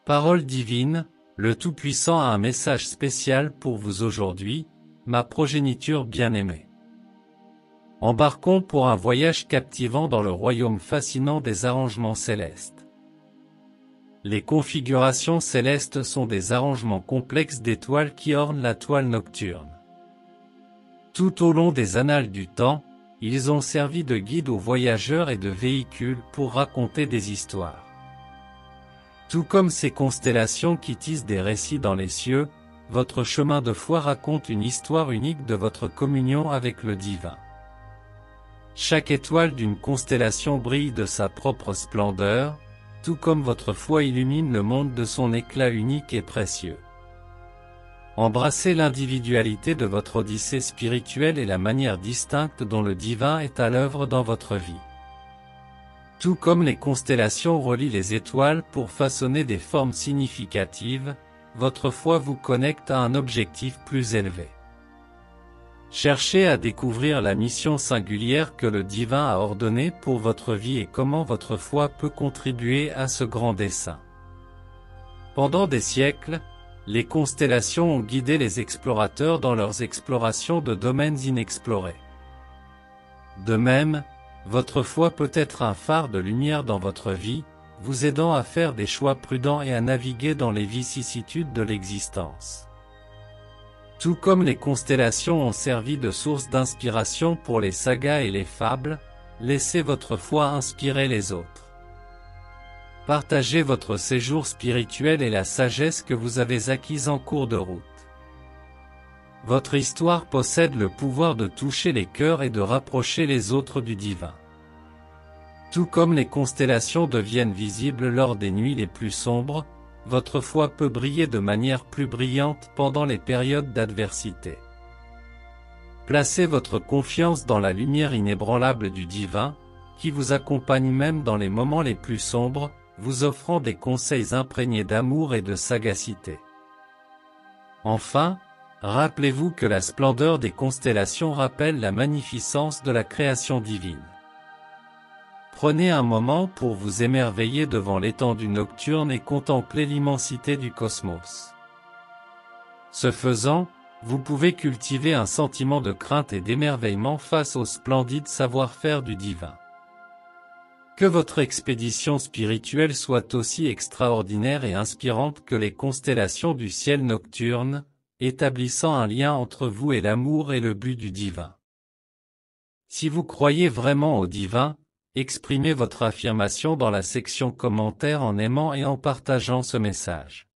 Parole divine, le Tout-Puissant a un message spécial pour vous aujourd'hui, ma progéniture bien-aimée. Embarquons pour un voyage captivant dans le royaume fascinant des arrangements célestes. Les configurations célestes sont des arrangements complexes d'étoiles qui ornent la toile nocturne. Tout au long des annales du temps, ils ont servi de guide aux voyageurs et de véhicules pour raconter des histoires. Tout comme ces constellations qui tissent des récits dans les cieux, votre chemin de foi raconte une histoire unique de votre communion avec le divin. Chaque étoile d'une constellation brille de sa propre splendeur, tout comme votre foi illumine le monde de son éclat unique et précieux. Embrassez l'individualité de votre odyssée spirituelle et la manière distincte dont le divin est à l'œuvre dans votre vie. Tout comme les constellations relient les étoiles pour façonner des formes significatives, votre foi vous connecte à un objectif plus élevé. Cherchez à découvrir la mission singulière que le divin a ordonnée pour votre vie et comment votre foi peut contribuer à ce grand dessein. Pendant des siècles, les constellations ont guidé les explorateurs dans leurs explorations de domaines inexplorés. De même, votre foi peut être un phare de lumière dans votre vie, vous aidant à faire des choix prudents et à naviguer dans les vicissitudes de l'existence. Tout comme les constellations ont servi de source d'inspiration pour les sagas et les fables, laissez votre foi inspirer les autres. Partagez votre séjour spirituel et la sagesse que vous avez acquise en cours de route. Votre histoire possède le pouvoir de toucher les cœurs et de rapprocher les autres du divin. Tout comme les constellations deviennent visibles lors des nuits les plus sombres, votre foi peut briller de manière plus brillante pendant les périodes d'adversité. Placez votre confiance dans la lumière inébranlable du divin, qui vous accompagne même dans les moments les plus sombres, vous offrant des conseils imprégnés d'amour et de sagacité. Enfin, rappelez-vous que la splendeur des constellations rappelle la magnificence de la création divine. Prenez un moment pour vous émerveiller devant l'étendue nocturne et contempler l'immensité du cosmos. Ce faisant, vous pouvez cultiver un sentiment de crainte et d'émerveillement face au splendide savoir-faire du divin. Que votre expédition spirituelle soit aussi extraordinaire et inspirante que les constellations du ciel nocturne, établissant un lien entre vous et l'amour et le but du divin. Si vous croyez vraiment au divin, exprimez votre affirmation dans la section commentaires en aimant et en partageant ce message.